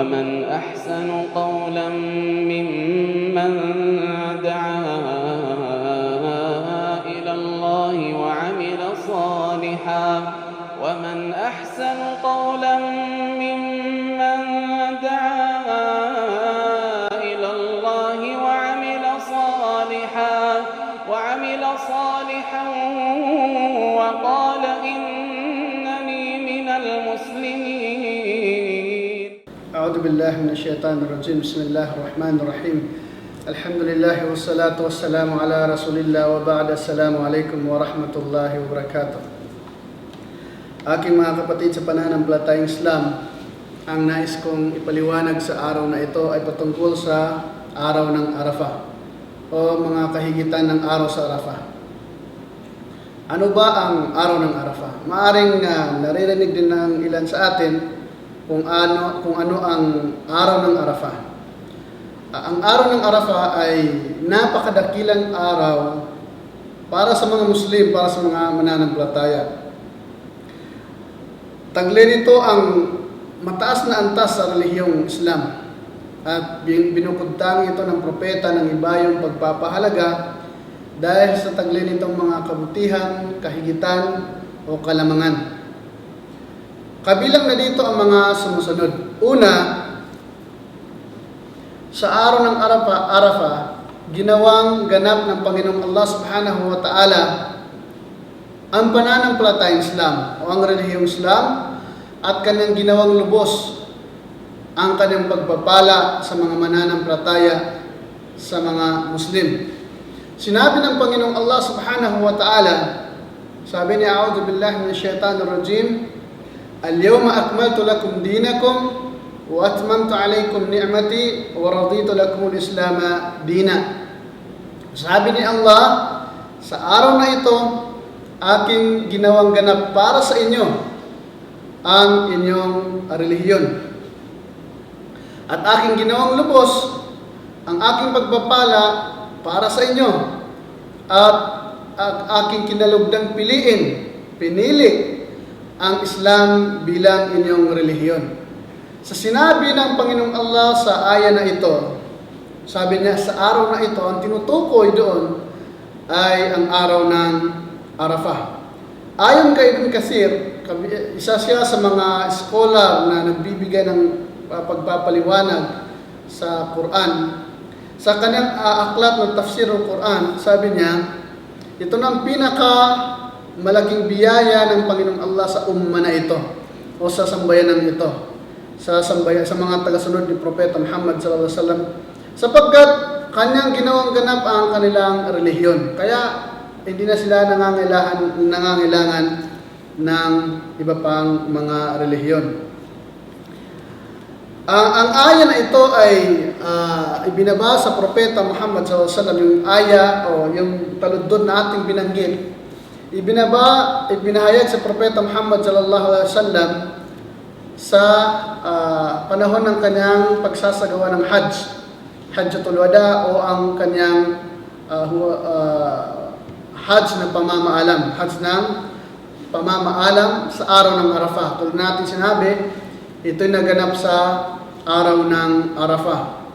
ومن أحسن قولا ممن دعا إلى الله وعمل صالحا ومن أحسن قولا ممن دعا إلى الله وعمل صالحا وقال إنني من المسلمين. أعوذ بالله من الشيطان الرجيم. بسم الله الرحمن الرحيم. الحمد لله والصلاة والسلام على رسول الله وبعد. السلام عليكم warahmatullahi wabarakatuh. Aking mga kapatid sa pananampalatayang Islam, ang nais kong ipaliwanag sa araw na ito ay patungkol sa araw ng Arafah o mga kahigitan ng araw sa Arafah. Ano ba ang araw ng Arafah? Maaring naririnig din ng ilan sa atin kung ano ang araw ng Arafah. Ang araw ng Arafah ay napakadakilang araw para sa mga Muslim, para sa mga mananampalataya. Taglay nito ang mataas na antas sa relihiyong Islam at binukudtang ito ng propeta ng ibayong pagpapahalaga dahil sa taglay nitong mga kabutihan, kahigitan o kalamangan. Kabilang na dito ang mga sumusunod. Una, sa araw ng Arafah, ginawang ganap ng Panginoong Allah Subhanahu wa Ta'ala ang pananampalatayang Islam o ang relihiyong Islam at kanyang ginawang lubos ang kanyang pagpapala sa mga mananampalataya sa mga Muslim. Sinabi ng Panginoong Allah Subhanahu wa Ta'ala, sabi niya, A'udhu billahi minash shaitanir rajim, Al-yawma akmaltu lakum dinakum wa atmamtu alaykum ni'mati wa raditu lakum al-Islam dina. Sabi ni Allah, sa araw na ito, aking ginawang ganap para sa inyo ang inyong relihiyon. At aking ginawang lubos ang aking pagpapala para sa inyo. At aking kinalugdang pinili ang Islam bilang inyong relihiyon. Sa sinabi ng Panginoong Allah sa aya na ito, sabi niya, sa araw na ito, ang tinutukoy doon ay ang araw ng Arafah. Ayon kay Ibn Kathir, isa siya sa mga scholar na nagbibigay ng pagpapaliwanag sa Quran. Sa kanyang aklat ng tafsir ng Quran, sabi niya, ito na ang malaking biyaya ng Panginoong Allah sa umma na ito o sa sambayanan ito, sa mga tagasunod ni Propeta Muhammad sallallahu alaihi wasallam, sapagkat kanyang ginawang ganap ang kanilang relihiyon. Kaya hindi na sila nangangailangan ng iba pang mga relihiyon. Ang aya na ito ay ibinaba sa Propeta Muhammad sallallahu alaihi wasallam, yung aya o yung taludod na ating binanggit. Ibinahayag sa Propeta Muhammad sallallahu alaihi wasallam sa panahon ng kanyang pagsasagawa ng Hajjatul Wada o ang kanyang Hajj ng pamamaalam, sa araw ng Arafah. Tulad natin sinabi, ito'y naganap sa araw ng Arafah.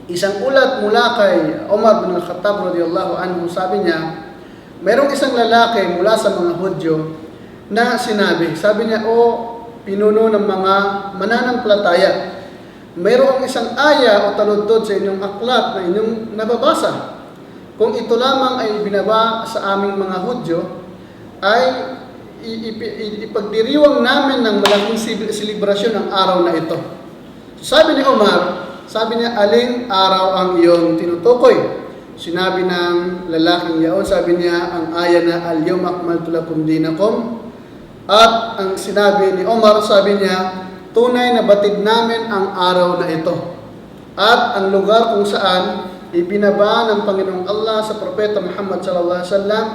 Isang ulat mula kay Umar bin Khattab radiyallahu anhu, sabi niya, mayroong isang lalaki mula sa mga Hudyo na sabi niya, pinuno ng mga mananampalataya, mayroong isang aya o taludtod sa inyong aklat na inyong nababasa. Kung ito lamang ay binaba sa aming mga Hudyo, ay ipagdiriwang namin ng malaking selebrasyon ang araw na ito. Sabi ni Umar, sabi niya, aling araw ang iyong tinutukoy? Sinabi ng lalaking yaon, sabi niya, ang aya na al-yawma akmaltu lakum dinakum. At ang sinabi ni Umar, sabi niya, tunay na batid namin ang araw na ito. At ang lugar kung saan ibinaba ng Panginoong Allah sa Propeta Muhammad sallallahu alaihi wasallam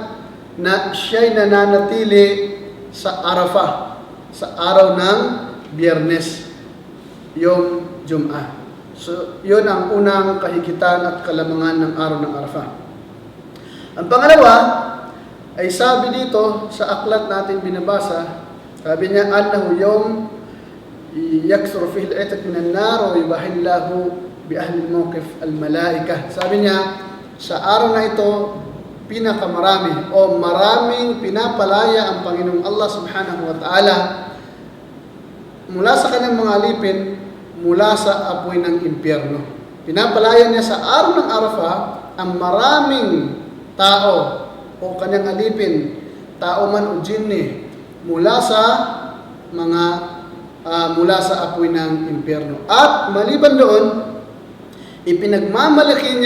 na siya'y nananatili sa Arafah, sa araw ng Biyernes, yung Jum'ah. So, yun ang unang kahigitan at kalamangan ng araw ng Arafah. Ang pangalawa ay sabi dito sa aklat natin binabasa, sabi niya, annahu yaksur fihi al-'itq min an-nar wa yubahillahu bi ahli al-mawqif al-malaika. Sabi niya, sa araw na ito, pinakamarami o maraming pinapalaya ang Panginoong Allah subhanahu wa ta'ala mula sa kanyang mga alipin, mula sa apoy ng impyerno. Pinapalaya niya sa araw ng Arafah ang maraming tao o kanyang alipin, tao man o jinni, mula sa mula sa apoy ng impyerno. At maliban doon, ipinagmamalaki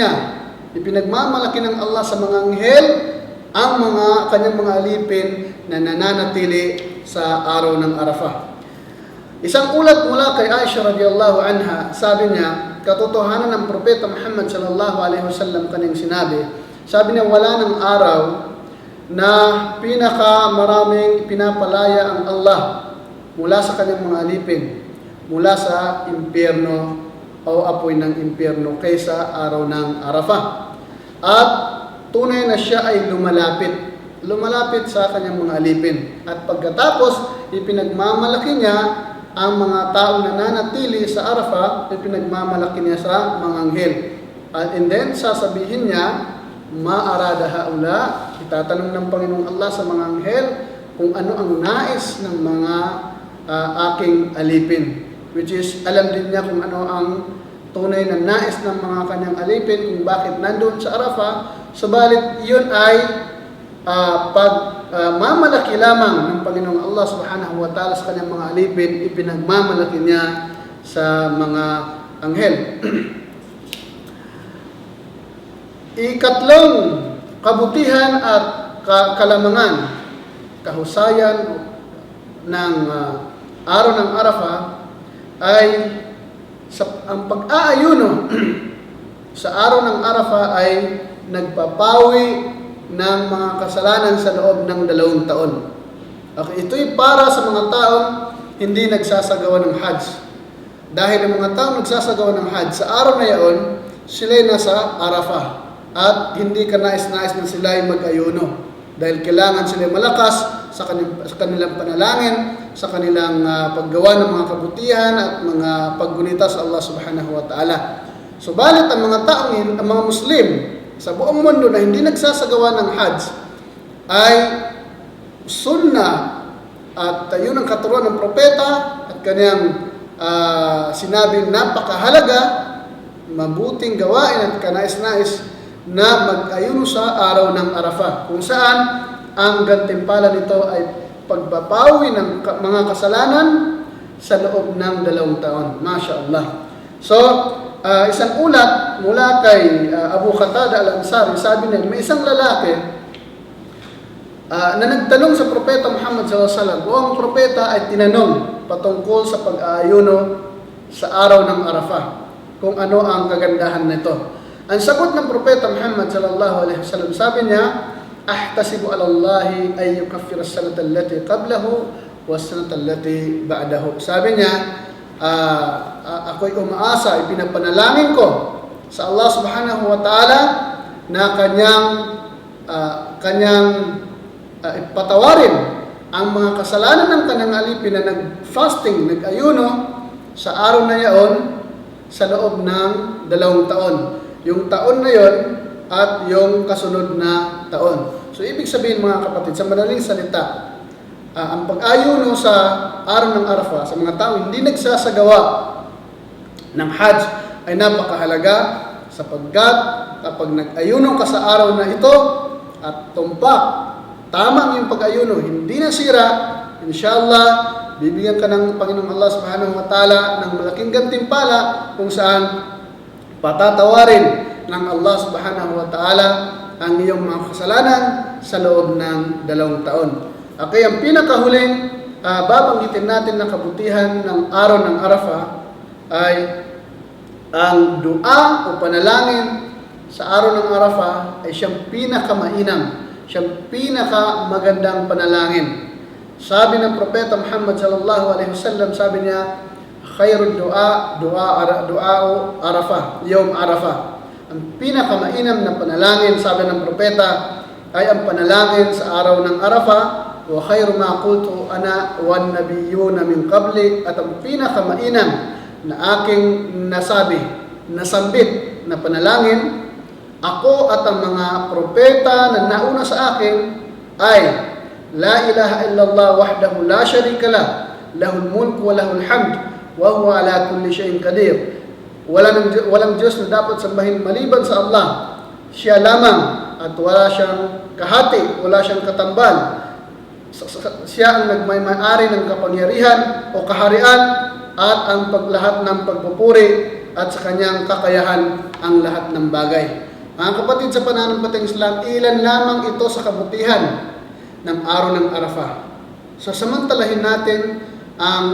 ng Allah sa mga anghel ang mga kanyang mga alipin na nananatili sa araw ng Arafah. Isang ulat mula kay Aisha radhiyallahu anha, sabi niya, katotohanan ng Propeta Muhammad sallallahu alaihi wasallam kanyang sinabi, sabi niya, wala ng araw na pinakamaraming pinapalaya ang Allah mula sa kanyang mga alipin, mula sa impyerno o apoy ng impyerno kaysa araw ng Arafah. At tunay na siya ay lumalapit sa kanyang mga alipin. At pagkatapos, ipinagmamalaki niya ang mga taong nananatili sa Arafah, ipinagmamalaki niya sa mga anghel. And then, sasabihin niya, ma'arada haula, itatanong ng Panginoong Allah sa mga anghel kung ano ang nais ng mga aking alipin. Which is, alam din niya kung ano ang tunay na nais ng mga kanyang alipin, kung bakit nandoon sa Arafah. Subalit, yun ay mamalaki lamang ng Panginoong Allah subhanahu wa ta'ala sa kanyang mga alipin, ipinagmamalaki niya sa mga anghel. Ikatlong kabutihan at kalamangan, kahusayan ng araw ng Arafah ay ang pag-aayuno sa araw ng Arafah ay nagpapawi ng mga kasalanan sa loob ng 2 taon. Okay, ito'y para sa mga taong hindi nagsasagawa ng Hajj. Dahil ang mga taong nagsasagawa ng Hajj, sa araw na yaon, sila'y nasa Arafah. At hindi ka nais-nais na sila ay mag-ayuno. Dahil kailangan sila malakas sa kanilang panalangin, sa kanilang paggawa ng mga kabutihan at mga paggunita sa Allah subhanahu wa ta'ala. Subalit ang mga taong ang mga Muslim sa buong mundo na hindi nagsasagawa ng Hajj ay sunnah at yun ang katuruan ng propeta at kanyang sinabing napakahalaga, mabuting gawain at kanais-nais na mag-ayuno sa araw ng Arafah, kung saan ang gantimpala nito ay pagbabawi ng mga kasalanan sa loob ng 2 taon. Masya Allah. So, isang ulat mula kay Abu Qatada al-Ansari, sabi niya, may isang lalaki na nagtanong sa Propeta Muhammad SAW, o ang Propeta ay tinanong patungkol sa pag-aayuno sa araw ng Arafah, kung ano ang kagandahan nito. Ang sagot ng Propeta Muhammad SAW, sabi niya, ahtasibu ala Allahi ay yukaffir as-sanata allati qablahu wa as-sanata allati ba'dahu. Sabi niya, ako'y umaasa, ipinapanalangin ko sa Allah subhanahu wa ta'ala na kanyang patawarin ang mga kasalanan ng kanyang alipin na nag-fasting, nag-ayuno sa araw na yaon sa loob ng 2 taon. Yung taon na yon at yung kasunod na taon. So, ibig sabihin mga kapatid, sa madaling salita, ang pag-ayuno sa araw ng Arafah sa mga tao hindi nagsasagawa ng Hajj ay napakahalaga sapagkat kapag nag-ayuno ka sa araw na ito at tumpak, tamang yung pag-ayuno, hindi nasira, inshallah, bibigyan ka ng Panginoong Allah subhanahu wa ta'ala ng malaking gantimpala kung saan patatawarin ng Allah subhanahu wa ta'ala ang iyong mga kasalanan sa loob ng 2 taon. Okay, ang pinakahuling babanggitin natin na kabutihan ng araw ng Arafah ay ang dua o panalangin sa araw ng Arafah ay siyang pinakamainam, siyang pinakamagandang panalangin. Sabi ng Propeta Muhammad sallallahu alaihi wasallam, sabi niya, khairud dua Arafah, yawm Arafah. Ang pinakamainam na panalangin, sabi ng propeta, ay ang panalangin sa araw ng Arafah wa khayru ma qultu ana wan nabiyyuna min qabli, at ang pinakamainam na aking nasambit na panalangin, ako at ang mga propeta na nauna sa akin ay la ilaha illallah wahdahu la sharika lah, lahul mulku wa lahul hamd wa huwa ala kulli shay'in qadir. Walang Diyos na dapat sambahin maliban sa Allah. Siya lamang at wala siyang kahati, wala siyang katambal. Siya ang nagmay-ari ng kapangyarihan o kaharian at ang paglahat ng pagpupuri, at sa kanyang kakayahan ang lahat ng bagay. Mga kapatid, sa pananampalatayang Islam, ilan lamang ito sa kabutihan ng araw ng Arafah. So samantalahin natin ang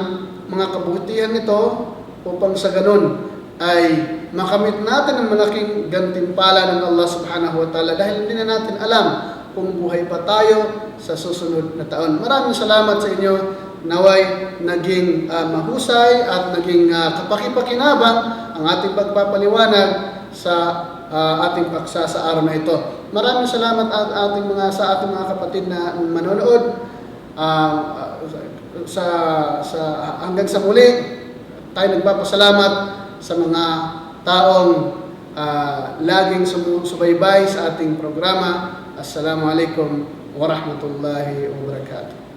mga kabutihan nito upang sa ganun ay makamit natin ang malaking gantimpala ng Allah subhanahu wa ta'ala, dahil hindi na natin alam kung buhay pa tayo sa susunod na taon. Maraming salamat sa inyo. Naway naging mahusay at naging kapakipakinabang ang ating pagpapaliwanag sa ating paksa sa araw na ito. Maraming salamat sa ating mga kapatid na manonood. Hanggang sa muli, tayo nagpapasalamat sa mga taong laging sumusubaybay sa ating programa. Assalamualaikum warahmatullahi wabarakatuh.